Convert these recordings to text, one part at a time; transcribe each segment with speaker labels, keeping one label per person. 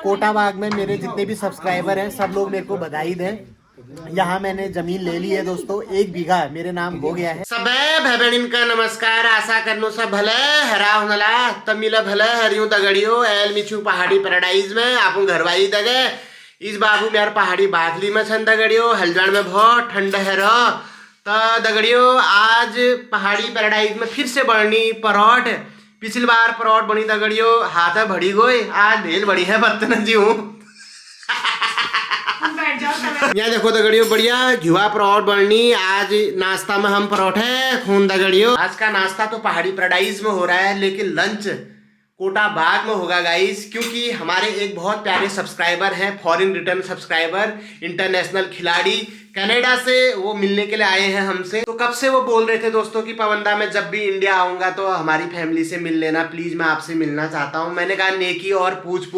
Speaker 1: कोटा बाग में मेरे जितने भी सब्सक्राइबर हैं सब लोग मेरे को बधाई दें। यहाँ मैंने जमीन ले ली है दोस्तों, 1 बीघा मेरे नाम हो गया है। सब भाई बहन का नमस्कार, आशा करनो सब भले हरा होनला तमिला भले हरियो तगड़ियो एल मिचू पहाड़ी पैराडाइज में आपू घरवाई दगे इस बाबू मेरे पहाड़ी बागली में छन दगड़ियो हलजान में बहुत ठंड है रो तो दगड़ियो आज पहाड़ी पैराडाइज में फिर से बढ़नी परोठ। पिछली बार परोठ बनी दगड़ियो हाथ भड़ी गई, आज भेल बड़ी है बर्तन जी हूँ। यहाँ देखो दगड़ियो बढ़िया घिवा परोठ बननी। आज नाश्ता में हम परोठे खून दगड़ियो। आज का नाश्ता तो पहाड़ी पैराडाइज में हो रहा है लेकिन लंच कोटा बाग में होगा गाइस, क्योंकि हमारे एक बहुत प्यारे सब्सक्राइबर हैं, फॉरेन रिटर्न सब्सक्राइबर, इंटरनेशनल खिलाड़ी कनाडा से, वो मिलने के लिए आए हैं हमसे। तो कब से वो बोल रहे थे दोस्तों कि पवंदा मैं जब भी इंडिया आऊंगा तो हमारी फैमिली से मिल लेना प्लीज, मैं आपसे मिलना चाहता हूँ। मैंने कहा नेकी और पूछ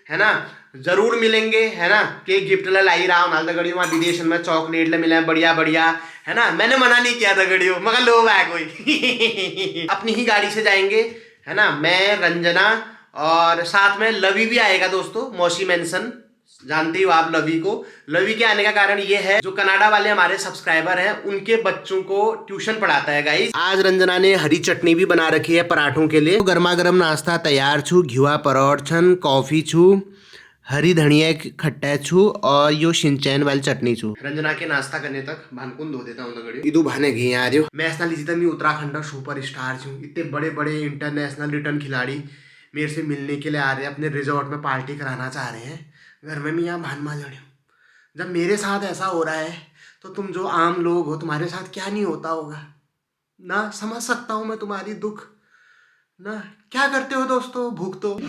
Speaker 1: है ना, जरूर मिलेंगे है ना। केक गिफ्ट लाई रहा हूँ दगड़ियों, वहाँ विदेश में चॉकलेट ले मिले बढ़िया बढ़िया है ना। मैंने मना नहीं किया दगड़ियों, मगर लोग आए कोई अपनी ही गाड़ी से जाएंगे है ना। मैं रंजना और साथ में लवी भी आएगा दोस्तों, मौसी मेंशन, जानती हो आप लवी को। लवी के आने का कारण ये है जो कनाडा वाले हमारे सब्सक्राइबर हैं उनके बच्चों को ट्यूशन पढ़ाता है गाइस। आज रंजना ने हरी चटनी भी बना रखी है पराठों के लिए। गर्मा गर्म नाश्ता तैयार छू, घिवा परोठ छन, कॉफी छू, हरी धनिया खट्टा छू और यो सिंचैन वाली चटनी छू। रंजना के नाश्ता करने तक भानकुन धो देता हूँ दगड़ियों। इदू भाने घी आ रही मैं ऐसा लीजिए मैं उत्तराखंड सुपर स्टार छू। इतने बड़े बड़े इंटरनेशनल रिटर्न खिलाड़ी मेरे से मिलने के लिए आ रहे हैं, अपने रिजॉर्ट में पार्टी कराना चाह रहे हैं। घर में मैं यहाँ भान मा लड़ी हूँ। जब मेरे साथ ऐसा हो रहा है तो तुम जो आम लोग हो तुम्हारे साथ क्या नहीं होता होगा ना। समझ सकता हूँ मैं तुम्हारी दुख ना। क्या करते हो दोस्तों, भूख तो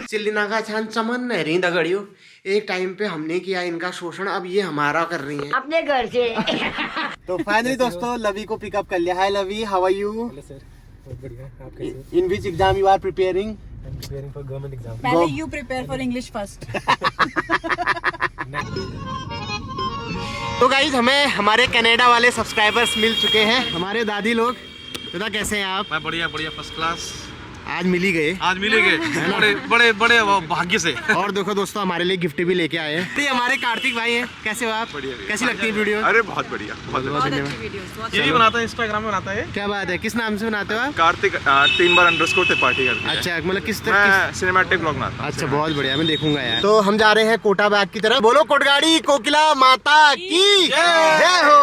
Speaker 1: चिल्ली नागा छान चमन नहीं रही दगड़ियों। एक टाइम पे हमने किया इनका शोषण, अब ये हमारा कर रही हैं अपने घर से। तो फाइनली दोस्तों लवी को पिकअप कर लिया। Hi Lavi, how are you? In which exam you are preparing? I'm preparing for government exam.
Speaker 2: पहले you prepare for English first.
Speaker 1: तो गाइस हमें हमारे कनाडा वाले सब्सक्राइबर्स मिल चुके हैं, हमारे दादी लोग। दादा कैसे हैं आप?
Speaker 3: मैं बढ़िया बढ़िया फर्स्ट क्लास।
Speaker 1: आज मिल ही गए,
Speaker 3: आज मिले गए बड़े बड़े बड़े भाग्य से।
Speaker 1: और देखो दोस्तों हमारे लिए गिफ्ट भी लेके आए हैं। तो ये हमारे कार्तिक भाई हैं, कैसे हो आप?
Speaker 3: बढ़िया।
Speaker 1: कैसी लगती है वीडियो?
Speaker 3: अरे बहुत बढ़िया, बहुत धन्यवाद। ये भी बनाता है, इंस्टाग्राम में बनाता है।
Speaker 1: क्या बात है, किस नाम से बनाते हो आप?
Speaker 3: कार्तिक 3 बार _ त्रिपाठी करते हैं।
Speaker 1: अच्छा, मतलब किस
Speaker 3: मैं सिनेमैटिक ब्लॉग बनाता हूं।
Speaker 1: अच्छा बहुत बढ़िया, मैं देखूंगा यार। तो हम जा रहे हैं कोटा बाग की तरफ। बोलो कोटगाड़ी कोकिला माता की जय हो।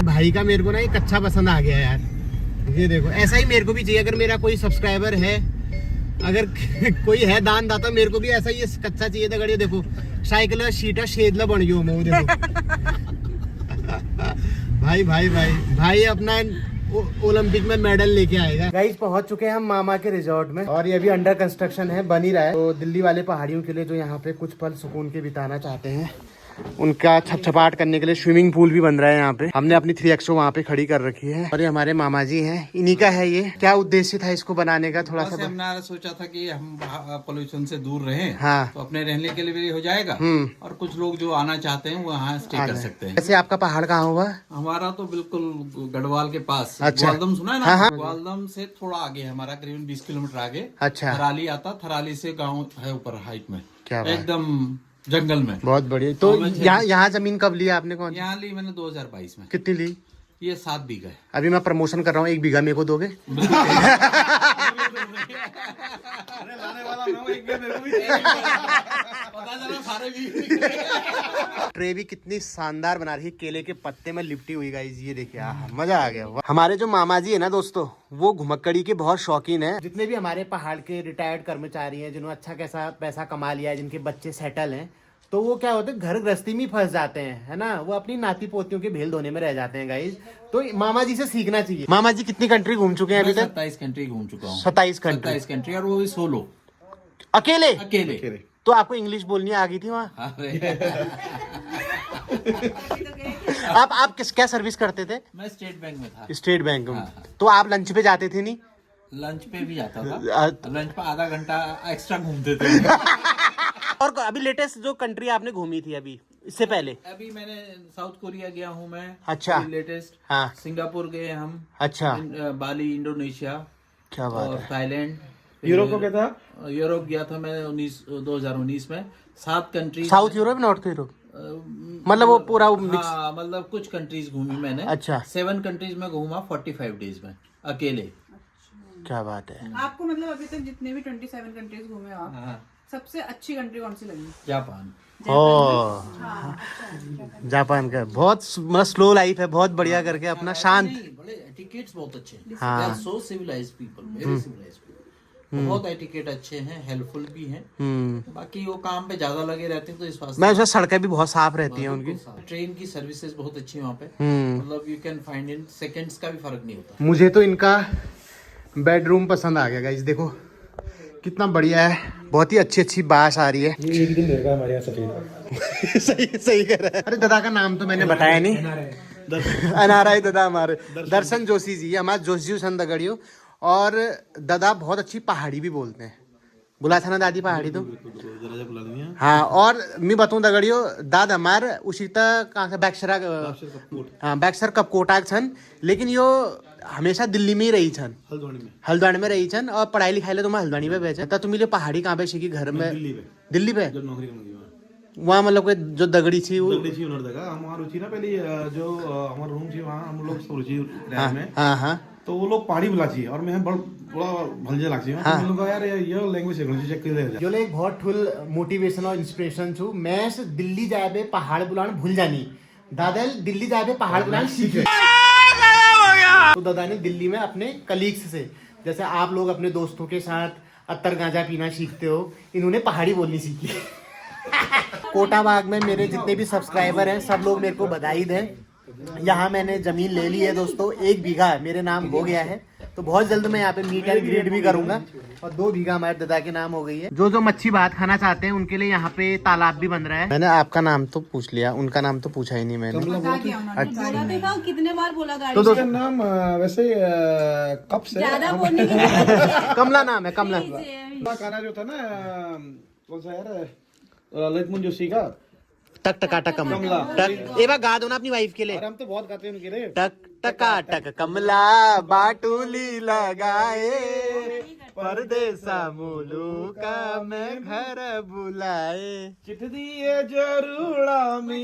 Speaker 1: भाई का मेरे को ना एक अच्छा पसंद आ गया यार। ये देखो ऐसा ही मेरे को भी चाहिए। अगर मेरा कोई सब्सक्राइबर है, अगर कोई है दान दाता, मेरे को भी ऐसा ही कच्चा चाहिए था। गड़ियो देखो साइकिल शीटा शेदला बन गयो मैं देखो। भाई भाई भाई भाई अपना ओलंपिक में मेडल लेके आएगा। गाइस पहुंच चुके हैं हम मामा के रिजॉर्ट में और ये अभी अंडर कंस्ट्रक्शन है, बन ही रहा है। तो दिल्ली वाले पहाड़ियों के लिए जो यहाँ पे कुछ पल सुकून के बिताना चाहते हैं उनका छपछपाट करने के लिए स्विमिंग पूल भी बन रहा है यहाँ पे। हमने अपनी 3XO वहाँ पे खड़ी कर रखी है और ये हमारे मामा जी हैं, इन्हीं का है ये। क्या उद्देश्य था इसको बनाने का, थोड़ा सा?
Speaker 4: हमने सोचा था कि हम पोल्यूशन से दूर रहें,
Speaker 1: हाँ,
Speaker 4: तो अपने रहने के लिए भी हो जाएगा और कुछ लोग जो आना चाहते हैं वो यहाँ स्टे कर सकते हैं।
Speaker 1: वैसे आपका पहाड़ कहाँ हुआ?
Speaker 4: हमारा तो बिल्कुल गढ़वाल के पास।
Speaker 1: अच्छा।
Speaker 4: ग्वालदम सुना है ना?
Speaker 1: हाँ।
Speaker 4: ग्वालदम से थोड़ा आगे हमारा, करीबन 20 किलोमीटर आगे।
Speaker 1: अच्छा।
Speaker 4: थराली आता, थराली से गाँव है ऊपर हाइट में,
Speaker 1: क्या बात?
Speaker 4: एकदम जंगल में।
Speaker 1: बहुत बढ़िया। तो यहाँ जमीन कब लिया आपने? कौन?
Speaker 4: यहाँ ली मैंने 2022 में।
Speaker 1: कितनी ली?
Speaker 4: ये 7 बीघा है।
Speaker 1: अभी मैं प्रमोशन कर रहा हूँ, 1 बीघा मेरे को दोगे? ट्रे भी कितनी शानदार बना रही है, केले के पत्ते में लिपटी हुई गाइस। ये देखिए मजा आ गया। हमारे जो मामा जी है ना दोस्तों, वो घुमक्कड़ी के बहुत शौकीन है। जितने भी हमारे पहाड़ के रिटायर्ड कर्मचारी हैं जिन्होंने अच्छा कैसा पैसा कमा लिया है, जिनके बच्चे सेटल हैं, तो वो क्या होते हैं घर गृहस्थी में फंस जाते हैं है ना। वो अपनी नाती पोतियों के भेल धोने में रह जाते हैं गाइस। तो मामा जी से सीखना चाहिए। मामा जी कितनी कंट्री घूम चुके हैं अभी तक?
Speaker 4: 27 कंट्री घूम चुका हूँ।
Speaker 1: 27
Speaker 4: कंट्री, और वो भी सोलो,
Speaker 1: अकेले?
Speaker 4: अकेले।
Speaker 1: तो आपको इंग्लिश बोलनी आ गई थी वहाँ? आप क्या सर्विस करते थे?
Speaker 4: मैं स्टेट बैंक में था।
Speaker 1: स्टेट बैंक में? तो आप लंच पे जाते थे? नहीं,
Speaker 4: लंच पे भी जाता था। लंच पे आधा घंटा एक्स्ट्रा घूमते थे।
Speaker 1: और अभी लेटेस्ट जो कंट्री आपने घूमी थी अभी इससे पहले?
Speaker 4: अभी मैंने साउथ कोरिया गया हूँ मैं।
Speaker 1: अच्छा।
Speaker 4: लेटेस्ट।
Speaker 1: हाँ।
Speaker 4: सिंगापुर गए हम।
Speaker 1: अच्छा।
Speaker 4: बाली, इंडोनेशिया।
Speaker 1: क्या बात
Speaker 4: और
Speaker 1: है।
Speaker 4: थाईलैंड।
Speaker 3: यूरोप को क्या था?
Speaker 4: यूरोप गया था मैं 2019 में। 7 countries.
Speaker 1: South Europe, north Europe, मतलब वो पूरा मिक्स?
Speaker 4: हाँ, मतलब कुछ कंट्रीज घूमी मैंने।
Speaker 1: अच्छा।
Speaker 4: 7 कंट्रीज में घूमा 45 डेज में अकेले।
Speaker 1: क्या बात है।
Speaker 2: आपको मतलब अभी तक जितने भी 27 कंट्रीज घूमे हो आप,
Speaker 4: हाँ।
Speaker 2: सबसे अच्छी कंट्री कौन सी लगी?
Speaker 4: जापान।
Speaker 1: ओ, जापान का बहुत मतलब स्लो लाइफ है, बहुत बढ़िया करके अपना शांत।
Speaker 4: बड़े एटिकेट्स बहुत अच्छे हैं।
Speaker 1: हाँ।
Speaker 4: So civilized people, very civilized people. बहुत एटिकेट अच्छे हैं, हेल्पफुल भी हैं। बाकी वो काम पे ज्यादा लगे रहते हैं तो इस वास्ते।
Speaker 1: मैं उसमें सड़कें भी बहुत साफ रहती हैं उनकी।
Speaker 4: ट्रेन की सर्विसेज बहुत अच्छी है वहाँ पे। मतलब you can find in seconds का भी फर्क नहीं होता।
Speaker 1: मुझे तो इनका बेडरूम पसंद आ गया गाइस, देखो कितना बढ़िया है, बहुत ही अच्छी अच्छी बाश आ रही है।
Speaker 3: ये एक दिन रहेगा हमारे यहाँ सफेद।
Speaker 1: सही सही कह रहा है। अरे दादा का नाम तो मैंने बताया नहीं। NRI दादा हमारे दर्शन जोशी जी, हमारे जोशी सन दगड़ियो। और दादा बहुत अच्छी पहाड़ी भी बोलते हैं। बुला था ना दादी पहाड़ी तो? हाँ। और मैं बताऊँ दगड़ियो, दाद हमार उसी तक कहाँ से बैक्सरा, हाँ बैक्सर कपकोटा छन, लेकिन यो हमेशा दिल्ली में ही रही छन, हल्द्वानी में रही छन। और पढ़ाई लिखाई ले तो मैं हल्द्वानी पे भेजा था। तुम्हें पहाड़ी कहाँ पे सीखी? घर में दिल्ली पे वहाँ मतलब कि जो दगड़ी थी वो।
Speaker 3: हमारा रुचि ना पहले जो हमारा रूम थी वहाँ हम लोग सब रुचि रहे में।
Speaker 1: हाँ हाँ।
Speaker 3: तो वो लोग पहाड़ी बुला चाहिए और मैं बड़ा भलजे लाग चाहिए।
Speaker 1: हाँ।
Speaker 3: तो लोग यार ये लैंग्वेज चेक कर ले।
Speaker 1: जो एक बहुत फुल मोटिवेशन और इंस्पिरेशन छू। मैं दिल्ली जाए बे पहाड़ बुलाने भूल जानी, दादा दिल्ली जाए बे पहाड़ बुलाने सीखे। तो दादा ने दिल्ली में अपने कलीग्स से, जैसे आप लोग अपने दोस्तों के साथ अत्तर गांजा पीना सीखते हो, इन्होंने पहाड़ी बोलनी सीखी। कोटा बाग में मेरे जितने भी सब्सक्राइबर हैं सब लोग मेरे को बधाई दें। यहाँ मैंने जमीन ले ली है दोस्तों, 1 बीघा मेरे नाम हो गया है। तो बहुत जल्द मैं यहाँ पे मीट एंड ग्रीड भी करूंगा। और 2 बीघा हमारे दादा के नाम हो गई है। जो मच्छी भात खाना चाहते हैं उनके लिए यहाँ पे तालाब भी बन रहा है। मैंने आपका नाम तो पूछ लिया, उनका नाम तो पूछा ही नहीं मैंने।
Speaker 2: बता दिया उन्होंने। बोला देखा कितने बार बोला गाड़ी
Speaker 1: तो
Speaker 2: से।
Speaker 1: दोस्तों
Speaker 3: नाम वैसे कब से
Speaker 2: ज्यादा बोलने की
Speaker 1: कमला नाम है, कमला।
Speaker 3: गाना जो था ना कौन सा यार ललितमोहन जोशी का
Speaker 1: टक टका कमला। टक एक बार गा दो ना अपनी वाइफ के लिए।
Speaker 3: हम तो बहुत गाते हैं उनके लिए।
Speaker 1: टक टका टक कमला बाटुली लगाए, परदेसा मुलुका में घर बुलाए।
Speaker 3: चिट्ठ दिए जरूड़ा मी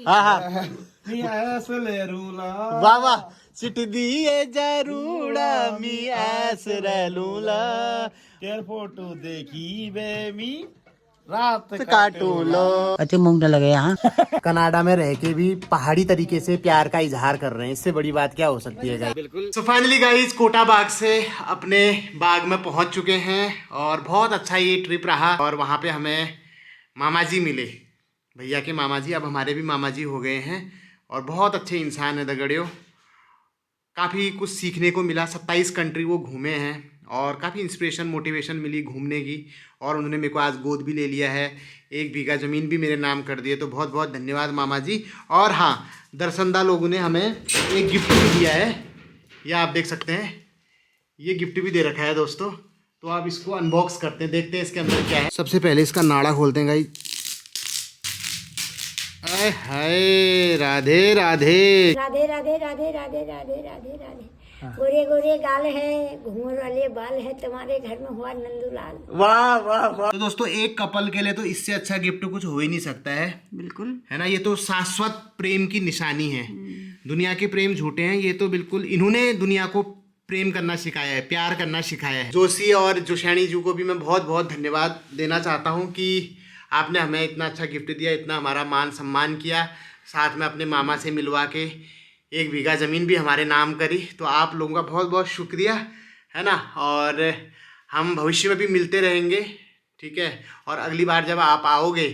Speaker 1: हाँ हाँ
Speaker 3: मी ऐसले रूला।
Speaker 1: वाह वाह। चिट दिए जरूड़ा मी ऐस रहलूला,
Speaker 3: केर फोटो देखी बे मी रात
Speaker 1: काटू लो।
Speaker 5: अच्छे मूंग लगे यहाँ।
Speaker 1: कनाडा में रह के भी पहाड़ी तरीके से प्यार का इजहार कर रहे हैं, इससे बड़ी बात क्या हो सकती है गाइस। बिल्कुल। सो फाइनली गाइस कोटा बाग से अपने बाग में पहुंच चुके हैं और बहुत अच्छा ये ट्रिप रहा। और वहाँ पे हमें मामा जी मिले, भैया के मामा जी, अब हमारे भी मामा जी हो गए हैं। और बहुत अच्छे इंसान है दगड़ियों, काफ़ी कुछ सीखने को मिला। 27 कंट्री वो घूमे हैं और काफ़ी इंस्पिरेशन मोटिवेशन मिली घूमने की। और उन्होंने मेरे को आज गोद भी ले लिया है, 1 बीघा ज़मीन भी मेरे नाम कर दिए। तो बहुत बहुत धन्यवाद मामा जी। और हाँ, दर्शनदा लोगों ने हमें एक गिफ्ट भी दिया है, यह आप देख सकते हैं, ये गिफ्ट भी दे रखा है दोस्तों। तो आप इसको अनबॉक्स करते हैं, देखते हैं इसके अंदर क्या है। सबसे पहले इसका नाड़ा खोलते हैं गाइस। आय हाय, राधे राधे
Speaker 6: राधे राधे राधे राधे राधे राधे राधे। गोरे गोरे गाल है, घूंघर वाले बाल है, तुम्हारे घर में हुआ नंदूलाल।
Speaker 1: वाह वाह वाह। तो दोस्तों एक कपल के लिए तो इससे अच्छा गिफ्ट कुछ हो ही नहीं सकता है,
Speaker 2: बिल्कुल
Speaker 1: है ना। ये तो शाश्वत प्रेम की निशानी है। दुनिया के प्रेम झूठे हैं, ये तो बिल्कुल इन्होंने दुनिया को प्रेम करना सिखाया है, प्यार करना सिखाया है। जोशी और जोशैनी जी को भी मैं बहुत बहुत धन्यवाद देना चाहता हूँ कि आपने हमें इतना अच्छा गिफ्ट दिया, इतना हमारा मान सम्मान किया, साथ में अपने मामा से मिलवा के 1 बीघा ज़मीन भी हमारे नाम करी। तो आप लोगों का बहुत बहुत शुक्रिया, है ना। और हम भविष्य में भी मिलते रहेंगे, ठीक है। और अगली बार जब आप आओगे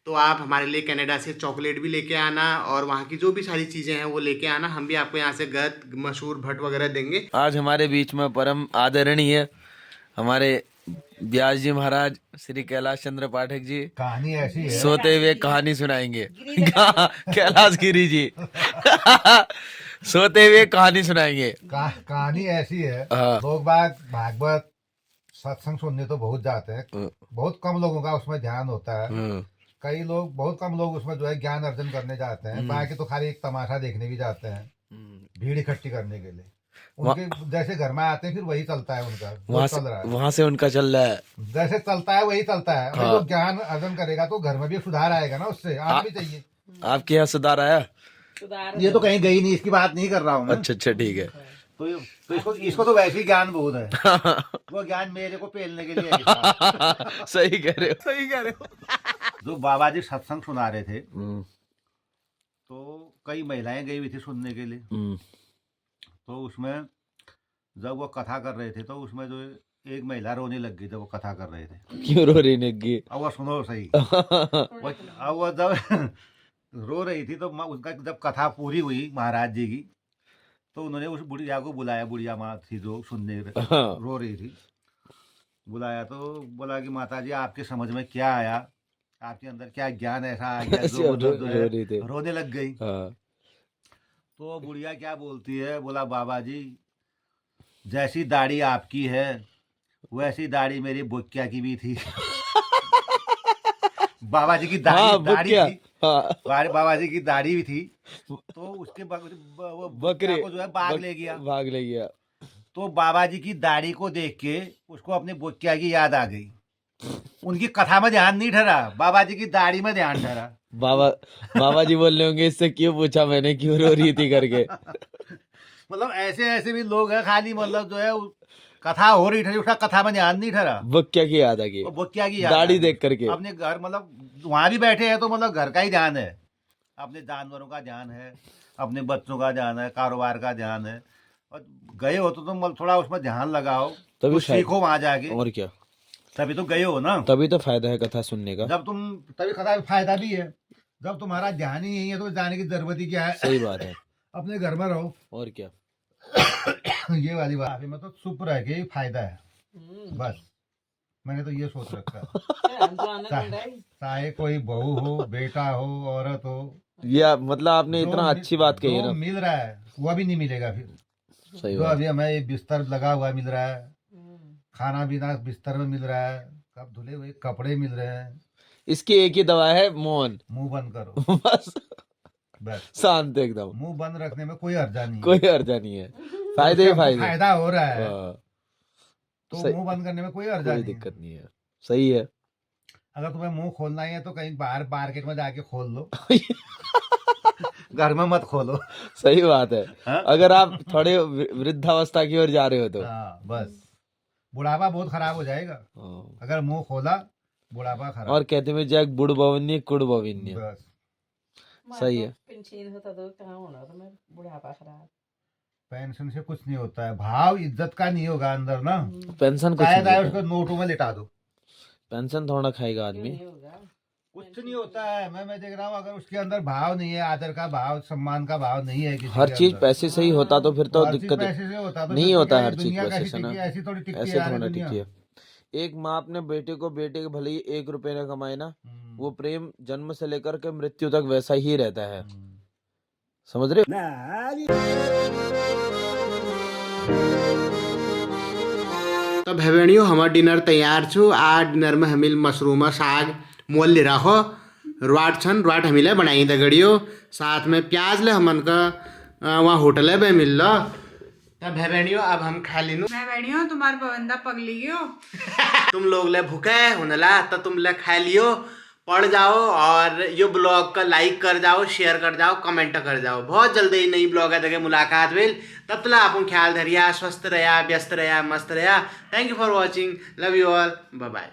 Speaker 1: तो आप हमारे लिए कनाडा से चॉकलेट भी लेके आना और वहाँ की जो भी सारी चीज़ें हैं वो लेके आना। हम भी आपको यहाँ से गत मशहूर भट्ट वगैरह देंगे।
Speaker 7: आज हमारे बीच में परम आदरणीय हमारे व्यास जी महाराज श्री कैलाश चंद्र पाठक जी
Speaker 8: कहानी ऐसी है,
Speaker 7: सोते हुए कहानी सुनाएंगे। कैलाश गिरी जी सोते हुए कहानी सुनाएंगे।
Speaker 8: कहानी ऐसी है।
Speaker 7: हाँ।
Speaker 8: लोग भागवत सत्संग सुनने तो बहुत जाते हैं, बहुत कम लोगों का उसमें ध्यान होता है। कई लोग, बहुत कम लोग उसमें जो है ज्ञान अर्जन करने जाते हैं, बाकी तो खाली एक तमाशा देखने भी जाते हैं, भीड़ इकट्ठी करने के लिए। उनके जैसे घर में आते हैं फिर वही चलता है उनका, जो चल रहा है
Speaker 7: वहां से उनका चल रहा है।
Speaker 8: जैसे चलता है वही चलता है।
Speaker 7: हाँ।
Speaker 8: तो ज्ञान अर्जन करेगा तो घर में भी सुधार आएगा ना, उससे आना भी चाहिए।
Speaker 7: आपके यहाँ सुधार आया?
Speaker 8: ये तो कहीं गई नहीं, इसकी बात नहीं कर रहा हूँ मैं।
Speaker 7: अच्छा ठीक है।
Speaker 8: तो इसको तो वैसे ही ज्ञान बहुत है। वो ज्ञान मेरे को पेलने के लिए है।
Speaker 7: सही कह रहे हो, सही कह रहे हो।
Speaker 8: जो बाबा जी सत्संग सुना रहे थे, तो कई महिलाएं गई हुई थी सुनने के लिए। तो उसमें जब वो कथा कर रहे थे तो उसमें जो एक महिला रोने लग गई जब वो कथा कर रहे थे।
Speaker 7: क्यों रो रही लगी?
Speaker 8: अब वो सुनो सही। अब वो जब रो रही थी तो उसका जब कथा पूरी हुई महाराज जी की, तो उन्होंने उस बुढ़िया को बुलाया। बुढ़िया माँ थी जो सुनने रो रही थी, बुलाया तो बोला कि माता जी आपके समझ में क्या आया, आपके अंदर क्या ज्ञान ऐसा आ गया जो जो है रोने लग गई। तो बुढ़िया क्या बोलती है, बोला बाबा जी जैसी दाढ़ी आपकी है वैसी दाढ़ी मेरी बुक्या की भी थी। बाबा जी की दाढ़ी थी, बाबा जी की दाढ़ी भी थी। तो उसके बकरे को जो है भाग ले गया। तो बाबा जी की दाढ़ी को देख के उसको अपनी बुक्या की याद आ गई। उनकी कथा में ध्यान नहीं ठहरा, बाबा जी की दाढ़ी में ध्यान ठहरा।
Speaker 7: बाबा जी बोल रहे होंगे इससे क्यों पूछा मैंने क्यों रो रही थी करके।
Speaker 8: मतलब ऐसे भी लोग हैं, खाली मतलब जो है कथा हो रही थी, उसका कथा में ध्यान नहीं ठहरा,
Speaker 7: बुक्या की याद आ गई,
Speaker 8: बुक्या की याद
Speaker 7: दाढ़ी देख करके।
Speaker 8: अपने घर मतलब वहां भी बैठे हैं तो मतलब घर का ही ध्यान है, अपने जानवरों का ध्यान है, अपने बच्चों का ध्यान है, कारोबार का ध्यान है। और गए हो तो तुम थोड़ा उसमें ध्यान लगाओ, तो सीखो वहां जाके।
Speaker 7: और क्या,
Speaker 8: तभी तो गए हो ना,
Speaker 7: तभी तो फायदा है कथा सुनने का।
Speaker 8: जब तुम तभी कथा फायदा भी है। जब तुम्हारा ध्यान ही नहीं है तो जाने की जरूरत ही क्या है।
Speaker 7: सही बात है।
Speaker 8: अपने घर में रहो।
Speaker 7: और क्या।
Speaker 8: ये वाली बात में तो चुप रह के ही फायदा है, बस मैंने तो ये सोच रखा है। चाहे कोई बहू हो, बेटा हो, औरत हो,
Speaker 7: ये मतलब आपने इतना अच्छी बात कही है ना।
Speaker 8: मिल रहा है वो अभी नहीं मिलेगा फिर।
Speaker 7: सही
Speaker 8: जो अभी हमें ये बिस्तर लगा हुआ मिल रहा है, खाना पीना बिस्तर में मिल रहा है, कब धुले हुए कपड़े मिल रहे हैं,
Speaker 7: इसकी एक ही दवा है, मौन।
Speaker 8: मुंह बंद करो। बस
Speaker 7: शांत एकदम।
Speaker 8: मुंह बंद रखने में कोई अर्जा नहीं है,
Speaker 7: कोई अर्जा नहीं है, फायदे ही फायदे,
Speaker 8: फायदा हो रहा है
Speaker 7: तो
Speaker 8: मुंह बंद करने में कोई अर्जा
Speaker 7: कोई
Speaker 8: नहीं
Speaker 7: दिक्कत नहीं है। सही है।
Speaker 8: अगर तुम्हें मुंह खोलना ही है तो कहीं बाहर मार्केट में जाके खोल लो। घर में मत खोलो।
Speaker 7: सही बात है।
Speaker 8: हा?
Speaker 7: अगर आप थोड़े वृद्धावस्था की ओर जा रहे हो तो
Speaker 8: बस बुढ़ापा बहुत खराब हो जाएगा अगर मुंह खोला, बुढ़ापा खराब।
Speaker 7: और कहते में जैक बुढ़ बवन्य कुड़ बवन्य।
Speaker 8: बस
Speaker 7: सही है।
Speaker 8: पेंशन से कुछ नहीं होता है, भाव इज्जत का नहीं होगा अंदर ना।
Speaker 7: पेंशन कुछ
Speaker 8: शायद
Speaker 7: नहीं
Speaker 8: उसको नोटों में लिटा दो,
Speaker 7: पेंशन थोड़ा खाएगा आदमी।
Speaker 8: कुछ नहीं होता है। मैं देख रहा हूँ अगर उसके अंदर भाव नहीं है, आदर का भाव, सम्मान का भाव नहीं है, किसी
Speaker 7: हर
Speaker 8: के
Speaker 7: चीज
Speaker 8: अंदर।
Speaker 7: पैसे से ही होता तो फिर तो
Speaker 8: हर चीज
Speaker 7: दिक्कत
Speaker 8: पैसे से होता तो
Speaker 7: नहीं
Speaker 8: फिर
Speaker 7: होता।
Speaker 8: क्या
Speaker 7: हर चीज
Speaker 8: दुनिया
Speaker 7: पैसे
Speaker 8: कैसी
Speaker 7: से ना,
Speaker 8: टिकी है, ऐसी थोड़ी टिकी
Speaker 7: ऐसे
Speaker 8: है
Speaker 7: थोड़ा
Speaker 8: दुनिया।
Speaker 7: टिकी है। एक माँ अपने बेटे के भले ही 1 रुपए न कमाए ना, वो प्रेम जन्म से लेकर के मृत्यु तक वैसा ही रहता है। समझ रहे हो?
Speaker 1: तो भेणियों हमार डिनर तैयार छु। आज डिनर में हमिल मशरूम साग मोल ले रखो, रोट छन, रोट हमिले बनाई दगड़ियो, साथ में प्याज ले हमन का वहाँ होटल में मिल लो। तब भेणियों अब हम खा लिनु।
Speaker 2: मैं बैठी हूँ, तुम्हारा बंदा पगली गयो।
Speaker 1: तुम लोग ले भूखे हुनला तो तुम ले खा लियो, पढ़ जाओ और यो ब्लॉग का लाइक कर जाओ, शेयर कर जाओ, कमेंट कर जाओ। बहुत जल्दी नई ब्लॉग है मुलाकात भेल। तब तक आप ख्याल धरिया, स्वस्थ रहा, व्यस्त रहा, मस्त रहा। Thank you for watching, love you all, bye bye.